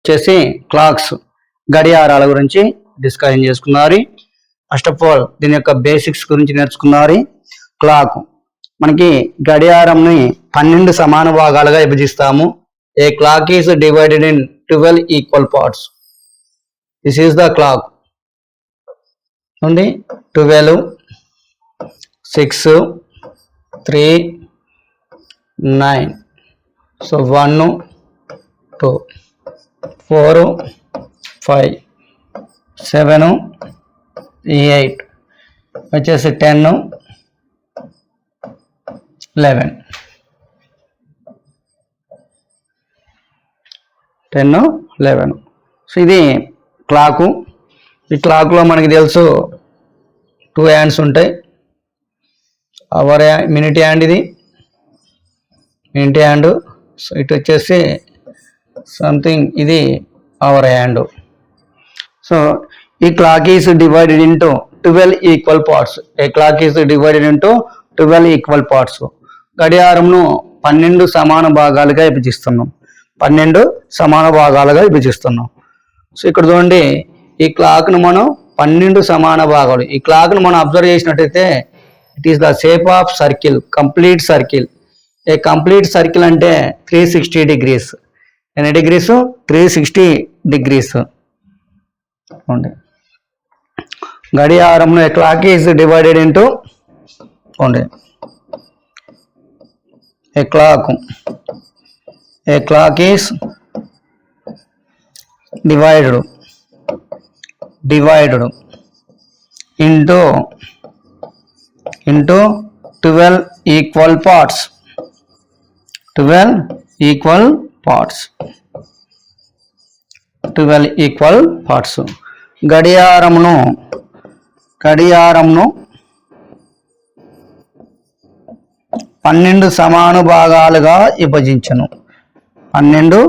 వచ్చేసి క్లాక్స్ గడియారాల గురించి డిస్కషన్ చేసుకున్నారు. ఫస్ట్ ఆఫ్ ఆల్ దీని యొక్క బేసిక్స్ గురించి నేర్చుకున్నారు. క్లాక్ మనకి గడియారంని 12 సమాన భాగాలుగా విభజిస్తాము. ఏ clock is divided in 12 equal parts. This is the clock. ఉంది 12, 6, 3, 9. సో 1, 2, 4, 5, 7, 8 వచ్చేసి 10, 11. 10, 11. సో ఇది క్లాకు. ఈ క్లాక్లో మనకి తెలుసు 2 హ్యాండ్స్ ఉంటాయి. అవర్ మినిట్ హ్యాండ్, ఇది మినిట్ హ్యాండ్. సో ఇటు వచ్చేసి సంథింగ్, ఇది అవర్ హ్యాండ్. సో ఈ clock is divided into 12 equal parts. A clock is divided into 12 equal parts. గడియారంను 12 సమాన భాగాలుగా విభజిస్తున్నాం. 12 సమాన భాగాలుగా విభజిస్తున్నాం. సో ఇక్కడ చూడండి, ఈ క్లాక్ను మనం 12 సమాన భాగాలు. ఈ క్లాక్ను మనం అబ్జర్వ్ చేసినట్టయితే it is the shape of circle, complete circle. A complete circle అంటే 360 degrees. ఎన్ని డిగ్రీస్? 360 degrees. గడియారంలో clock is divided into a clock is divided into 12 equal parts. 12 equal parts. గడియారంను 12 సమాన భాగాలుగా విభజించను. 12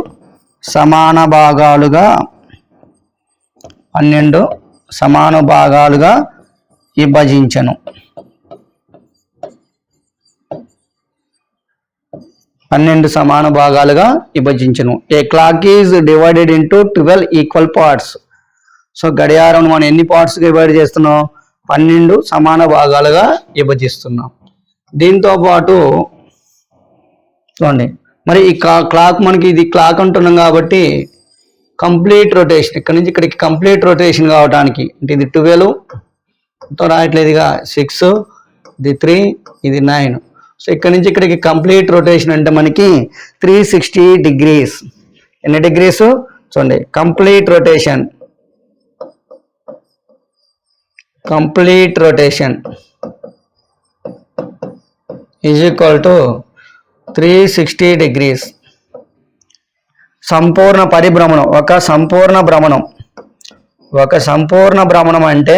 సమాన భాగాలుగా విభజించను. 12 సమాన భాగాలుగా విభజించను. A clock is divided into 12 equal parts. So గడియారం మనం ఎన్ని పార్ట్స్ డివైడ్ చేస్తున్నాం? 12 సమాన భాగాలుగా విభజిస్తున్నాం. దీంతో పాటు చూడండి, మరి ఈ క్లాక్ మనకి ఇది క్లాక్ అంటున్నాం కాబట్టి కంప్లీట్ రొటేషన్, ఇక్కడ నుంచి ఇక్కడికి కంప్లీట్ రొటేషన్ కావడానికి అంటే ఇది 12తో రాయట్లేదుగా, 6, ఇది 3, ఇది 9. సో ఇక్కడ నుంచి ఇక్కడికి కంప్లీట్ రొటేషన్ అంటే మనకి 360 degrees. ఎన్ని డిగ్రీస్? చూడండి, complete rotation is equal to 360 degrees. సంపూర్ణ పరిభ్రమణం, ఒక సంపూర్ణ భ్రమణం అంటే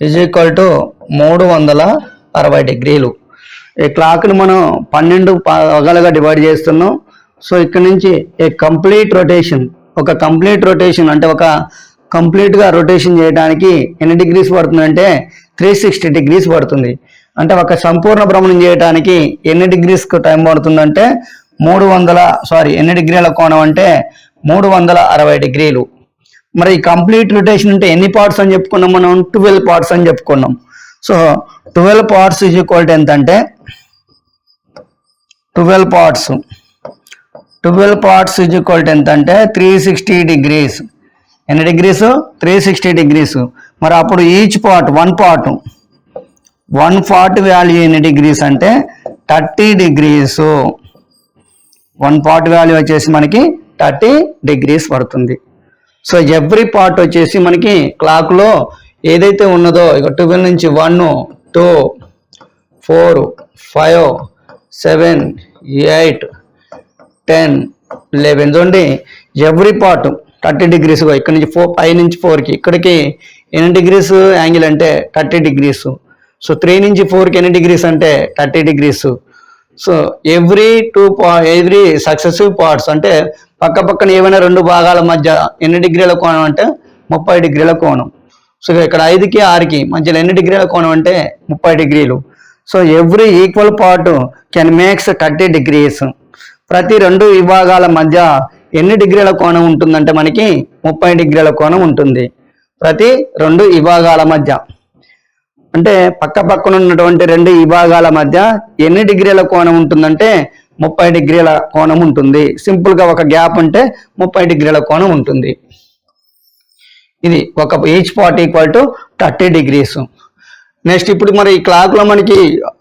ఈజ్ ఈక్వల్ టు 360 degrees. ఈ క్లాక్ని మనం 12 భాగాలుగా డివైడ్ చేస్తున్నాం. సో ఇక్కడ నుంచి ఏ కంప్లీట్ రొటేషన్, ఒక కంప్లీట్ రొటేషన్ అంటే ఒక కంప్లీట్గా రొటేషన్ చేయడానికి ఎన్ని డిగ్రీస్ పడుతుందంటే 360 degrees పడుతుంది. అంటే ఒక సంపూర్ణ భ్రమణం చేయడానికి ఎన్ని డిగ్రీస్ టైం పడుతుందంటే ఎన్ని డిగ్రీల కోణం అంటే 360 degrees. మరి కంప్లీట్ రొటేషన్ అంటే ఎన్ని పార్ట్స్ అని చెప్పుకున్నాం మనం? 12 పార్ట్స్ అని చెప్పుకున్నాం. So 12 parts is equal to ఎంత అంటే 12 పార్ట్స్ ఈజ్ ఈక్వల్ టు ఎంత అంటే 360 degrees. ఎన్ని డిగ్రీస్? 360 degrees. మరి అప్పుడు each part, one part value ఎన్ని డిగ్రీస్ అంటే 30 degrees. 1 పార్ట్ వాల్యూ వచ్చేసి మనకి 30 degrees పడుతుంది. సో ఎవ్రీ పార్ట్ వచ్చేసి మనకి క్లాక్లో ఏదైతే ఉన్నదో ఇక 12 నుంచి 1, 2, 4, 5, 7, 8, 10, 11 చూడండి, ఎవ్రీ పార్ట్ 30 degrees. ఇక్కడ నుంచి 5 నుంచి 4కి ఇక్కడికి ఎన్ని డిగ్రీస్ యాంగిల్ అంటే 30 degrees. సో 3 నుంచి 4కి ఎన్ని డిగ్రీస్ అంటే 30 degrees. So every successive parts అంటే పక్క పక్కన ఏమైనా 2 భాగాల మధ్య ఎన్ని డిగ్రీల కోణం అంటే 30 degrees కోణం. సో ఇక్కడ 5కి 6కి మధ్యలో ఎన్ని డిగ్రీల కోణం అంటే 30 degrees. So every equal part can makes 30 degrees. ప్రతి రెండు విభాగాల మధ్య ఎన్ని డిగ్రీల కోణం ఉంటుందంటే మనకి 30 డిగ్రీల కోణం ఉంటుంది. ప్రతి రెండు విభాగాల మధ్య అంటే పక్క పక్కన ఉన్నటువంటి రెండు విభాగాల మధ్య ఎన్ని డిగ్రీల కోణం ఉంటుందంటే 30 డిగ్రీల కోణం ఉంటుంది. సింపుల్గా ఒక గ్యాప్ ఉంటే 30 డిగ్రీల కోణం ఉంటుంది. ఇది ఒక each part equal to 30 degrees. Next ఇప్పుడు మరి ఈ క్లాక్లో మనకి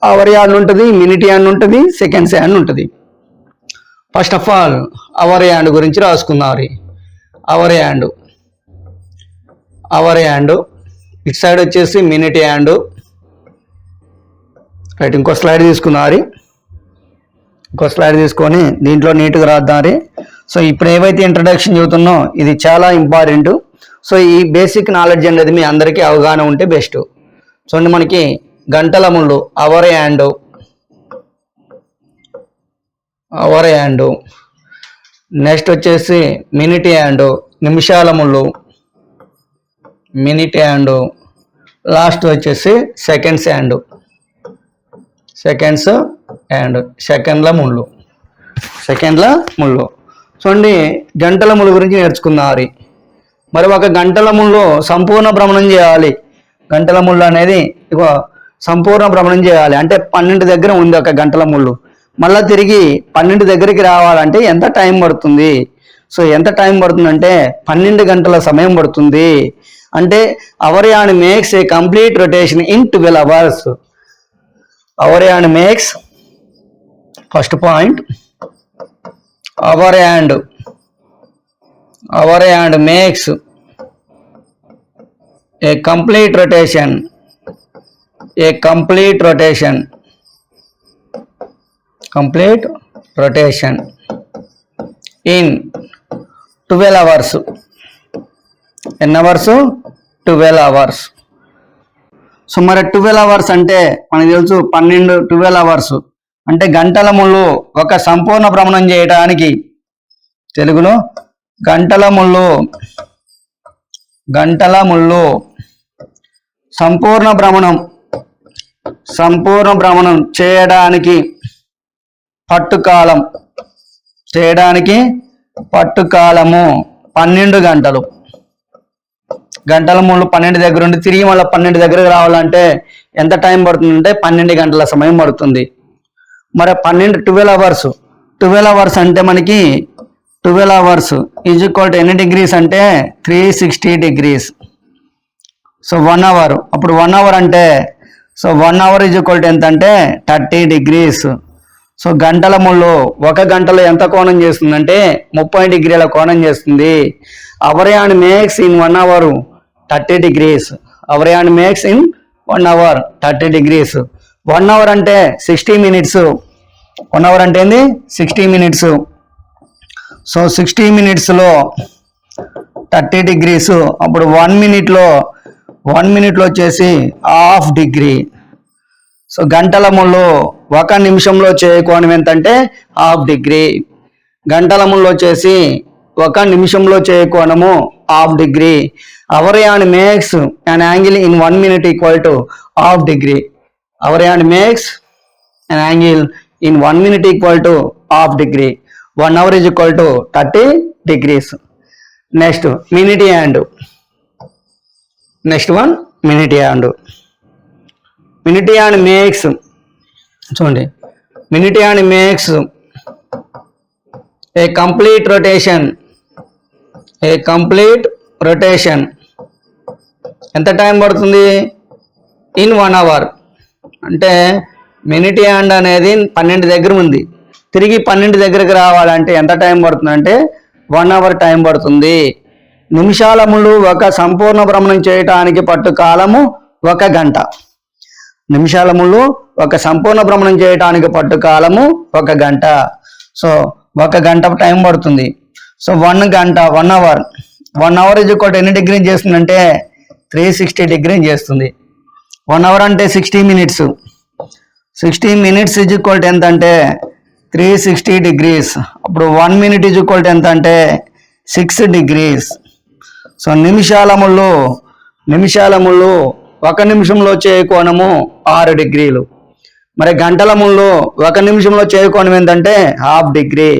అవర్ హ్యాండ్ ఉంటుంది, మినిట్ హ్యాండ్ ఉంటుంది, సెకండ్స్ హ్యాండ్ ఉంటుంది. First of all our hand గురించి రాసుకున్నారు. అవర్ హ్యాండ్ ఇటు సైడ్ వచ్చేసి మినిట్ హ్యాండ్. రైట్, ఇంకో స్లైడ్ తీసుకున్నారు. ఇంకో స్లైడ్ తీసుకొని దీంట్లో నీట్గా రాద్దారి. సో ఇప్పుడు ఏవైతే ఇంట్రడక్షన్ చెబుతున్నో ఇది చాలా ఇంపార్టెంట్. సో ఈ బేసిక్ నాలెడ్జ్ అనేది మీ అందరికీ అవగాహన ఉంటే బెస్ట్. చూడండి, మనకి గంటల ముళ్ళు అవర్ హ్యాండ్, నెక్స్ట్ వచ్చేసి మినిట్ హ్యాండ్ నిమిషాల ముళ్ళు, మినిట్ హ్యాండ్, లాస్ట్ వచ్చేసి సెకండ్స్ హ్యాండ్, సెకండ్ల ముళ్ళు. చూడండి, గంటల ముళ్ళు గురించి నేర్చుకున్నారు. మరి ఒక గంటల ముళ్ళు సంపూర్ణ భ్రమణం చేయాలి. గంటల ముళ్ళు అనేది ఇక సంపూర్ణ భ్రమణం చేయాలి అంటే 12 దగ్గర ఉంది ఒక గంటల ముళ్ళు. మళ్ళీ తిరిగి 12 దగ్గరికి రావాలంటే ఎంత టైం పడుతుంది? సో ఎంత టైం పడుతుందంటే 12 గంటల సమయం పడుతుంది. అంటే hour hand makes a complete rotation in 12 hours. Hour hand makes, first point, hour hand makes a complete rotation in 12 hours. ఎన్ని అవర్స్? 12 hours. సో మరి 12 hours అంటే మనకు తెలుసు 12 hours అంటే గంటల ముళ్ళు ఒక సంపూర్ణ భ్రమణం చేయడానికి, తెలుగులో గంటల ముళ్ళు సంపూర్ణ భ్రమణం చేయడానికి పట్టుకాలము 12 గంటలు. గంటల ముళ్ళు 12 దగ్గర ఉండి తిరిగి మళ్ళీ 12 దగ్గరకు రావాలంటే ఎంత టైం పడుతుందంటే 12 గంటల సమయం పడుతుంది. మరి 12 hours. 12 hours అంటే మనకి 12 hours ఈజ్ ఈక్వల్ టు ఎన్ని డిగ్రీస్ అంటే 360 degrees. సో 1 hour, అప్పుడు 1 hour అంటే so 1 hour is equal to ఎంత అంటే 30 degrees. సో గంటల ముళ్ళు ఒక గంటలో ఎంత కోణం చేస్తుందంటే 30 డిగ్రీల కోణం చేస్తుంది. Hour hand makes in 1 hour 30 degrees. Hour hand makes in 1 hour 30 degrees. 1 hour అంటే 60 minutes. 1 hour అంటే ఏంది? 60 minutes. So 60 minutesలో 30 degrees. అప్పుడు 1 minute వచ్చేసి ½ degree. సో గంటల ముళ్ళు 1 నిమిషంలో చేయే కోణం ఎంతంటే ½ degree. గంటల ముళ్ళు వచ్చేసి 1 నిమిషంలో చేయే కోణము ½ degree. Hour hand makes an angle in 1 minute equal to ½ degree. Hour hand makes an angle in 1 minute equal to ½ degree. 1 hour is equal to 30 degrees. Next, minute hand. Next one, minute hand. Minute hand makes, చూడండి, minute hand makes a complete rotation. ఎంత time పడుతుంది? In 1 hour. అంటే minute hand అనేది 12 దగ్గర ఉంది, తిరిగి 12 దగ్గరకు రావాలంటే ఎంత టైం పడుతుందంటే 1 hour టైం పడుతుంది. నిమిషాల ముళ్ళు ఒక సంపూర్ణ భ్రమణం చేయటానికి పట్టు కాలము 1 గంట. నిమిషాల ముళ్ళు ఒక సంపూర్ణ భ్రమణం చేయటానికి పట్టు కాలము 1 గంట. సో 1 గంట టైం పడుతుంది. సో 1 గంట 1 hour. 1 hour is equal to ఎన్ని డిగ్రీ చేస్తుందంటే 360 degree చేస్తుంది. 1 hour అంటే 60 minutes. 60 minutes is equal to ఎంత అంటే 360 degrees. అప్పుడు 1 minute ఈజ్ ఈక్వల్ టు ఎంత అంటే 6 degrees. సో నిమిషాల ముళ్ళు 1 నిమిషంలో వచ్చే కోణము 6 degrees. మరి గంటల ముళ్ళు 1 నిమిషంలో చేయ కోణం ఏంటంటే 1/2 డిగ్రీ.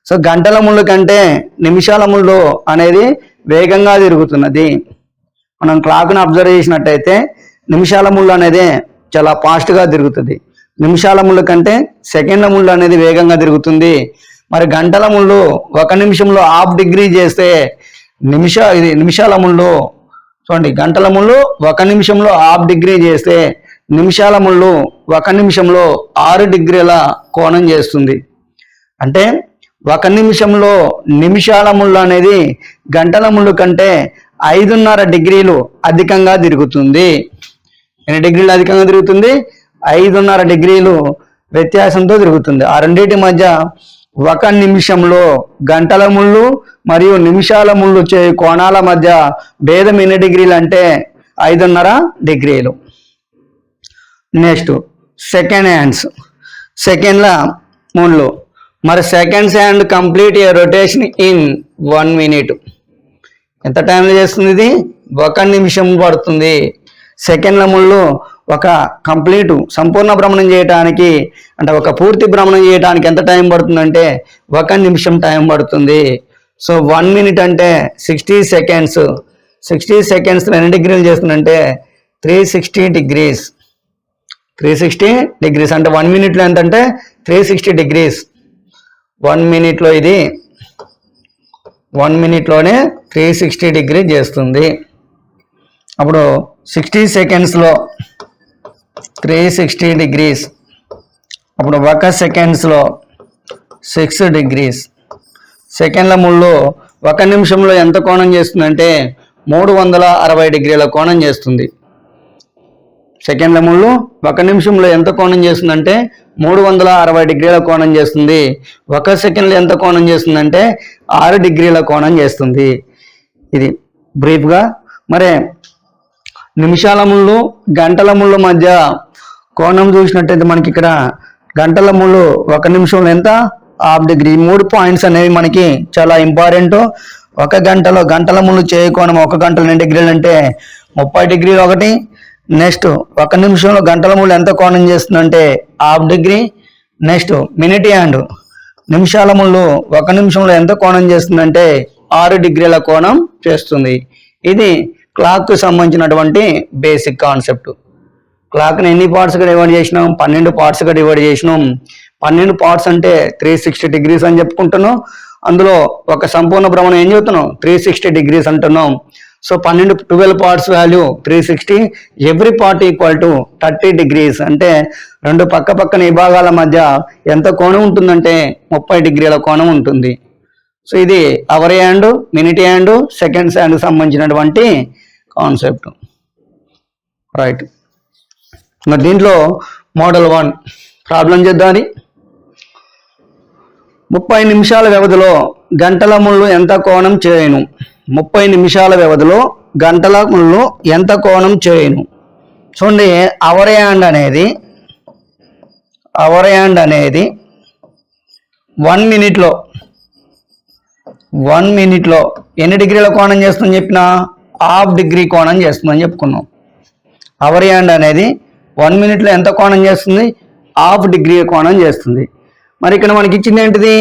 సో గంటల ముళ్ళు కంటే నిమిషాల ముళ్ళు అనేది వేగంగా తిరుగుతున్నది. మనం క్లాక్ను అబ్జర్వ్ చేసినట్టయితే నిమిషాల ముళ్ళు అనేది చాలా ఫాస్ట్గా తిరుగుతుంది. నిమిషాల ముళ్ళు కంటే సెకండ్ల ముళ్ళు అనేది వేగంగా తిరుగుతుంది. మరి గంటల ముళ్ళు 1 నిమిషంలో 1/2 డిగ్రీ చేస్తే నిమిషాల ముళ్ళు చూడండి, గంటల ముళ్ళు 1 నిమిషంలో 1/2 డిగ్రీ చేస్తే నిమిషాల ముళ్ళు 1 నిమిషంలో 6 డిగ్రీల కోణం చేస్తుంది. అంటే 1 నిమిషంలో నిమిషాల ముళ్ళు అనేది గంటల ముళ్ళు కంటే 5.5 డిగ్రీలు అధికంగా తిరుగుతుంది. ఎన్ని డిగ్రీలు అధికంగా తిరుగుతుంది? 5.5 డిగ్రీలు వ్యత్యాసంతో తిరుగుతుంది. ఆ రెండింటి మధ్య 1 నిమిషంలో గంటల ముళ్ళు మరియు నిమిషాల ముళ్ళు కోణాల మధ్య భేదం ఎన్ని డిగ్రీలు అంటే 5.5 డిగ్రీలు. నెక్స్ట్ సెకండ్ హ్యాండ్స్, సెకండ్ల ముళ్ళు. మరి seconds hand complete A rotation in 1 minute. ఎంత టైంలో చేస్తుంది ఇది? 1 నిమిషం పడుతుంది. సెకండ్ల ముళ్ళు ఒక కంప్లీట్ సంపూర్ణ భ్రమణం చేయడానికి అంటే ఒక పూర్తి భ్రమణం చేయడానికి ఎంత టైం పడుతుందంటే 1 నిమిషం టైం పడుతుంది. సో 1 మినిట్ అంటే 60 సెకండ్స్. 60 సెకండ్స్ ఎన్ని డిగ్రీలు చేస్తుందంటే 360 డిగ్రీస్. 360 డిగ్రీస్ అంటే 1 మినిట్లో ఎంత అంటే 360 డిగ్రీస్. 1 మినిట్లో ఇది 1 మినిట్లోనే 360 డిగ్రీ చేస్తుంది. అప్పుడు 60 సెకండ్స్లో 360 డిగ్రీస్. అప్పుడు 1 సెకండ్స్లో 6 డిగ్రీస్. సెకండ్ల ముళ్ళు 1 నిమిషంలో ఎంత కోణం చేస్తుందంటే 360 డిగ్రీల కోణం చేస్తుంది. సెకండ్ల ముళ్ళు 1 నిమిషంలో ఎంత కోణం చేస్తుందంటే 360 డిగ్రీల కోణం చేస్తుంది. 1 సెకండ్లో ఎంత కోణం చేస్తుందంటే 6 డిగ్రీల కోణం చేస్తుంది. ఇది బ్రీఫ్గా. మరి నిమిషాల ముళ్ళు గంటల ముళ్ళు మధ్య కోణం చూసినట్టయితే మనకి ఇక్కడ గంటల ముళ్ళు 1 నిమిషంలో ఎంత 1/2 డిగ్రీ. 3 పాయింట్స్ అనేవి మనకి చాలా ఇంపార్టెంట్. 1 గంటలో గంటల ముళ్ళు చేయ కోణం 1 గంటలో ఎన్ని డిగ్రీలు అంటే 30 డిగ్రీలు ఒకటి. నెక్స్ట్ 1 నిమిషంలో గంటల ముళ్ళు ఎంత కోణం చేస్తుందంటే 1/2 డిగ్రీ. నెక్స్ట్ మినిట్ హ్యాండ్ నిమిషాల ముళ్ళు 1 నిమిషంలో ఎంత కోణం చేస్తుందంటే 6 డిగ్రీల కోణం చేస్తుంది. ఇది క్లాక్కు సంబంధించినటువంటి బేసిక్ కాన్సెప్ట్. క్లాక్ని ఎన్ని పార్ట్స్గా డివైడ్ చేసినాం? 12 పార్ట్స్గా డివైడ్ చేసినాం. 12 పార్ట్స్ అంటే 360 డిగ్రీస్ అని చెప్పుకుంటున్నాం. అందులో ఒక సంపూర్ణ భ్రమణం ఏం చెప్తున్నాం? 360 డిగ్రీస్ అంటున్నాం. So 12 parts value 360. Every part equal to 30 degrees. అంటే 2 పక్కన విభాగాల మధ్య ఎంత కోణం ఉంటుందంటే 30 డిగ్రీల కోణం ఉంటుంది. సో ఇది hour hand, minute hand, seconds hand సంబంధించినటువంటి కాన్సెప్ట్. రైట్. మరి దీంట్లో మోడల్ 1 ప్రాబ్లం చేద్దాం. 30 నిమిషాల వ్యవధిలో గంటల ముళ్ళు ఎంత కోణం చేయను? 30 నిమిషాల వ్యవధిలో గంటల ముళ్ళు ఎంత కోణం చేయను? చూడండి, అవర్ హ్యాండ్ అనేది 1 మినిట్లో ఎన్ని డిగ్రీల కోణం చేస్తుందని చెప్పినా 1/2 డిగ్రీ కోణం చేస్తుందని చెప్పుకున్నాం. అవర్ హ్యాండ్ అనేది 1 మినిట్లో ఎంత కోణం చేస్తుంది? 1/2 డిగ్రీ కోణం చేస్తుంది. మరి ఇక్కడ మనకి ఇచ్చింది ఏంటిది?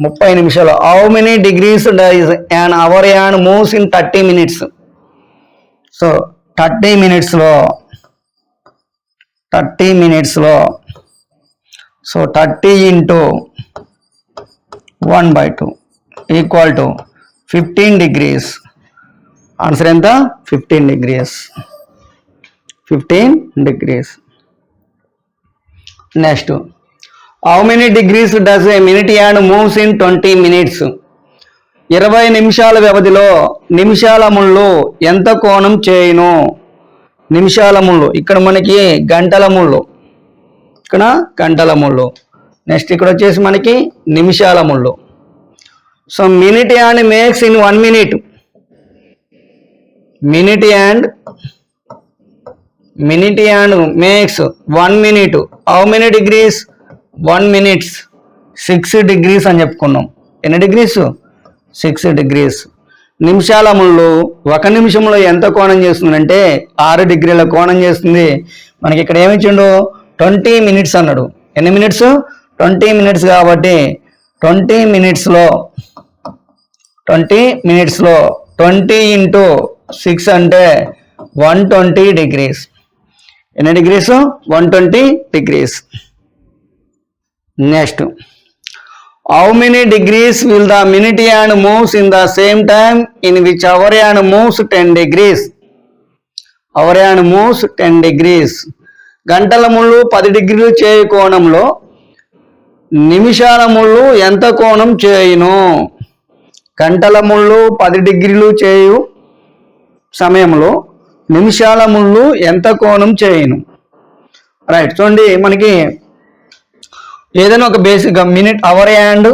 30 నిమిషాలు. How many degrees does an hour hand moves in 30 minutes? So 30 మినిట్స్లో so 30 into 1/2 equal to 15 degrees. Answer ఎంత? 15 degrees. 15 degrees. Next, how many degrees does a minute hand moves in 20 minutes? 20 నిమిషాల వ్యవధిలో నిమిషాల ముళ్ళు ఎంత కోణం చేయును? నిమిషాల ముళ్ళు ఇక్కడ మనకి గంటల ముళ్ళు, ఇక్కడ గంటల ముళ్ళు. నెక్స్ట్ ఇక్కడ వచ్చేసి మనకి నిమిషాల ముళ్ళు. So minute hand makes in 1 minute. Minute hand makes 1 minute. How many degrees? 1 minutes 6 degrees అని చెప్పుకున్నాం. ఎన్ని డిగ్రీస్? 6 డిగ్రీస్. నిమిషాల ముళ్ళు 1 నిమిషంలో ఎంత కోణం చేస్తుందంటే 6 డిగ్రీల కోణం చేస్తుంది. మనకి ఇక్కడ ఏమిచ్చిండు? 20 మినిట్స్ అన్నాడు. ఎన్ని మినిట్స్? 20 మినిట్స్. కాబట్టి 20 మినిట్స్లో 20 ఇంటూ 6 అంటే 120 డిగ్రీస్. ఎన్ని degrees? 120 degrees. Next, how many degrees will the minute hand moves in the same time in which hour hand moves 10 degrees? Hour hand moves 10 degrees. గంటల ముళ్ళు 10 డిగ్రీలు చేయు కోణంలో నిమిషాల ముళ్ళు ఎంత కోణం చేయును? గంటల ముళ్ళు 10 డిగ్రీలు చేయు సమయంలో నిమిషాల ముళ్ళు ఎంత కోణం చేయును? రైట్, చూడండి, మనకి ఏదైనా ఒక బేసిక్గా minute, hour hand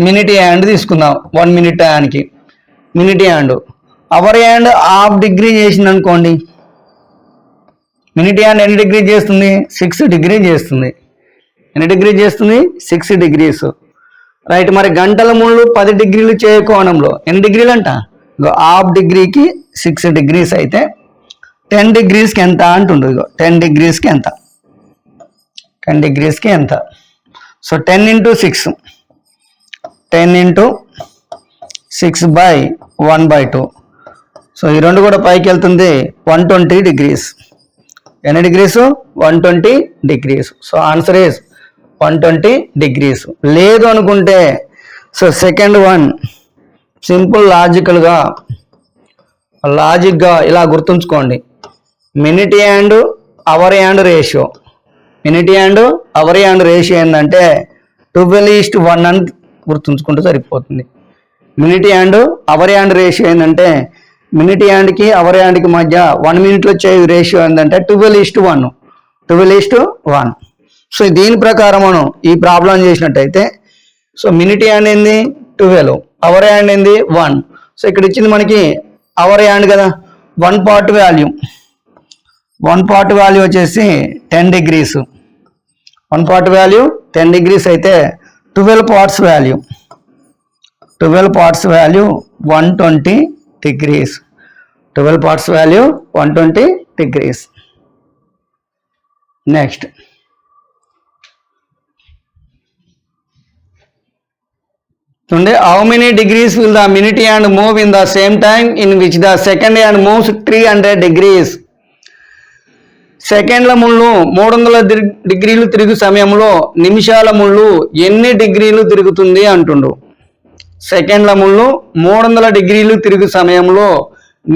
minute hand తీసుకుందాం. 1 మినిట్ హ్యాండ్కి minute hand. Hour hand half degree చేసింది అనుకోండి, మినిట్ హ్యాండ్ ఎన్ని డిగ్రీ చేస్తుంది? 6 డిగ్రీ చేస్తుంది. ఎన్ని డిగ్రీ చేస్తుంది? 6 డిగ్రీస్. రైట్, మరి గంటల ముళ్ళు 10 డిగ్రీలు చేయ కోణంలో ఎన్ని డిగ్రీలు అంట? హాఫ్ డిగ్రీకి 6 డిగ్రీస్ అయితే 10 డిగ్రీస్కి ఎంత అంటుండ్రు. 10 డిగ్రీస్కి ఎంత? 10 డిగ్రీస్కి ఎంత? So 10 into 6, 10 into 6/1/2. సో ఈ రెండు కూడా పైకి వెళ్తుంది. 120 డిగ్రీస్. ఎన్ని degrees? 120 degrees. So answer is 120 degrees. లేదు అనుకుంటే సో సెకండ్ వన్ సింపుల్ లాజిక్గా ఇలా గుర్తుంచుకోండి. Minute hand hour hand ratio. Minute hand hour hand ratio ఏంటంటే 12:1 అని గుర్తుంచుకుంటే సరిపోతుంది. Minute hand hour hand ratio ఏంటంటే మినిట్ హ్యాండ్కి అవర్ హ్యాండ్కి మధ్య 1 మినిట్లో చేయ రేషియో ఏంటంటే 12:1. 12:1. సో దీని ప్రకారం మనం ఈ ప్రాబ్లం చేసినట్టయితే సో మినిట్ హ్యాండ్ ఏంది 12, అవర్ హ్యాండ్ ఏంది 1. సో ఇక్కడ ఇచ్చింది మనకి అవర్ హ్యాండ్ కదా, 1 పార్ట్ వాల్యూ వచ్చేసి 10 డిగ్రీస్. 1 పార్ట్ వాల్యూ 10 డిగ్రీస్ అయితే 12 parts value 120 degrees. 12 parts value 120 degrees. Next, చూడండి, how many degrees will the minute hand move in the same time in which the second hand moves 300 degrees? సెకండ్ల ముళ్ళు 300 డిగ్రీలు తిరుగు సమయంలో నిమిషాల ముళ్ళు ఎన్ని డిగ్రీలు తిరుగుతుంది అంటుండు. సెకండ్ల ముళ్ళు 300 డిగ్రీలు తిరుగు సమయంలో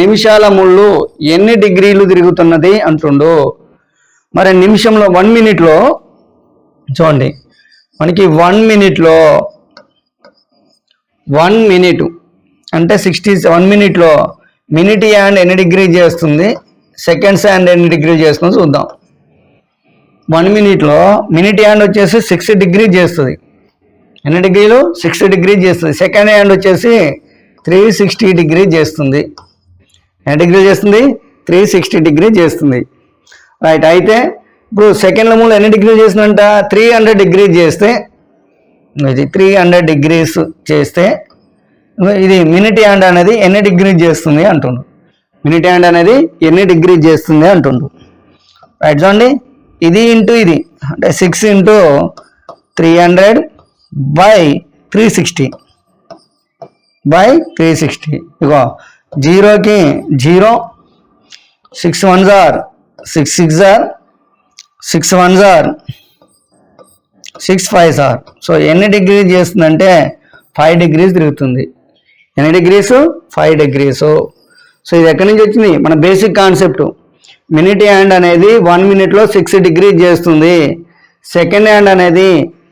నిమిషాల ముళ్ళు ఎన్ని డిగ్రీలు తిరుగుతున్నది అంటుండు. మరి నిమిషంలో 1 మినిట్లో చూడండి, మనకి 1 మినిట్లో 1 మినిట్ అంటే 1 మినిట్లో మినిట్ హ్యాండ్ ఎన్ని డిగ్రీ చేస్తుంది, సెకండ్స్ హ్యాండ్ ఎన్ని డిగ్రీ చేస్తుందో చూద్దాం. 1 మినిట్లో మినిట్ హ్యాండ్ వచ్చేసి 6 డిగ్రీ చేస్తుంది. ఎన్ని డిగ్రీలు? 6 డిగ్రీ చేస్తుంది. సెకండ్ హ్యాండ్ వచ్చేసి 360 డిగ్రీ చేస్తుంది. ఎన్ని డిగ్రీ చేస్తుంది? 360 డిగ్రీ చేస్తుంది. రైట్, అయితే ఇప్పుడు సెకండ్ల మూల ఎన్ని డిగ్రీ చేస్తుందంట? 300 డిగ్రీ చేస్తే, ఇది 300 డిగ్రీస్ చేస్తే ఇది మినిట్ హ్యాండ్ అనేది ఎన్ని డిగ్రీ చేస్తుంది అంటుండు. మినిట్ హ్యాండ్ అనేది ఎన్ని డిగ్రీ చేస్తుంది అంటుండు. రైట్, చూడండి, ఇది ఇంటూ ఇది అంటే 6 ఇంటూ 300/360 ఇగో 0కి 0, 6 1s are 6 6s are 6 1s are 6 5s are. So ఎన్ని డిగ్రీ చేస్తుందంటే 5 డిగ్రీస్ తిరుగుతుంది. ఎన్ని డిగ్రీస్? 5 డిగ్రీస్. సో ఇది ఎక్కడి నుంచి వచ్చింది? మన బేసిక్ కాన్సెప్ట్. మినిట్ హ్యాండ్ అనేది 1 మినిట్లో 6 డిగ్రీ చేస్తుంది. సెకండ్ హ్యాండ్ అనేది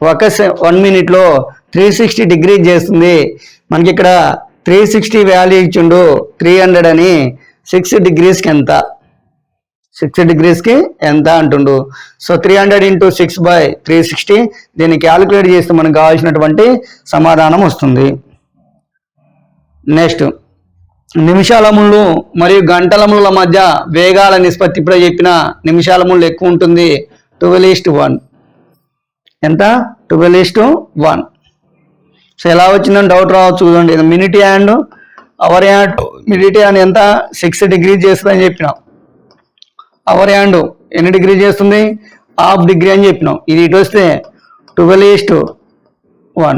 1 మినిట్లో 360 డిగ్రీ చేస్తుంది. మనకి ఇక్కడ 360 వాల్యూ ఇచ్చిండు 300 అని. 6 డిగ్రీస్కి ఎంత? 6 డిగ్రీస్కి ఎంత అంటుండు. సో 300 ఇంటూ 6/360 దీన్ని క్యాలిక్యులేట్ చేస్తే మనకు కావాల్సినటువంటి సమాధానం వస్తుంది. నెక్స్ట్, నిమిషాల ముళ్ళు మరియు గంటల ముళ్ళ మధ్య వేగాల నిష్పత్తి ఇప్పుడే చెప్పిన. నిమిషాల ముళ్ళు ఎక్కువ ఉంటుంది, 12:1. ఎంత? 12:1. సో ఎలా వచ్చిందని డౌట్ రావచ్చు. చూడండి, ఇది మినిట్ హ్యాండ్ అవర్ హ్యాండ్ మిడిటీ అని ఎంత 6 degrees చేస్తుంది అని చెప్పినాం. అవర్ హ్యాండ్ ఎన్ని డిగ్రీ చేస్తుంది, 1/2 degree అని చెప్పినాం. ఇది ఇటు వస్తే 12:1.